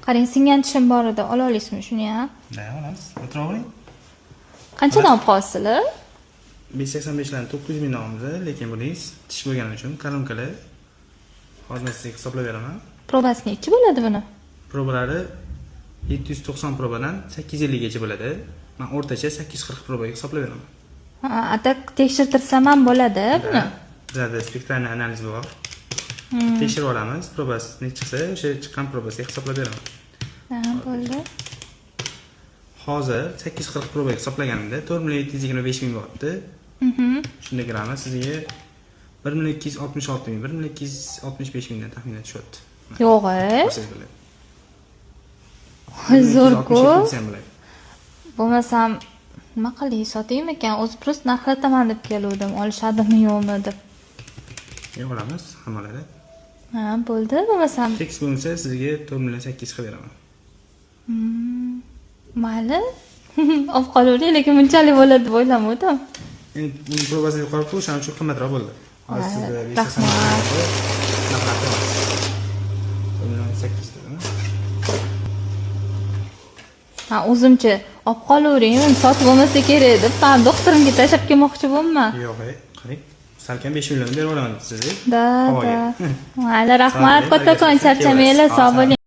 Qarang, singan tishim bor edi. Ola olasizmi shuni ham? Da, olamiz. O'tiravering. Qanchadan olib qolasizlar? 585 larni 900 ming olamiz, lekin buningiz tish bo'lgani uchun kalonkali. Hozir men sizga hisoblab beraman. Probasi nechi bo'ladi buni? Probalari 790 probadan 850 gacha bo'ladi. Men o'rtacha 840 probaga hisoblab beraman. Ha, atak tekshirtirsam ham bo'ladi buni. Bizda spektralniy analiz bor. Tekshirib olamiz. Probasi necha chiqsa, o'sha chiqqan probasiga hisoblab beraman. Ha, bo'ldi. Hozir 840 probaga hisoblaganimda 4.725 ming bo'lyapti. Shunda gramma sizga 1.266 ming, 1.265 mingdan taxminan tushyapti. Yo'q-e. Zo'r-ku. Bo'lmasam nima qilay, sotaymikan? O'zi prost narxlataman deb keluvdim. Olishadimi yo'qmi deb. Yo'q, olamiz, hamma oladi. Ha, bo'ldi. Bo'lmasam Fix bo'lsa sizga 4.8 qilib beraman. mayli. Olib qolavering, lekin bunchalik bo'ladi deb o'ylamadim. Endi bu probasi yuqori-ku, o'shaning uchun qimmatroq bo'ldi. Hozir sizga Rahmat. 8 dedimi? Ha, o'zimcha olib qolavering, sotib bo'lmasa kerak deb, men doktorimga tashlab kelmoqchi bo'lman. Yo'q, qarang. Salkam 5 million berib olaman sizga. Da. Mayli, rahmat. Kattakon charchamanglar, sog' bo'ling.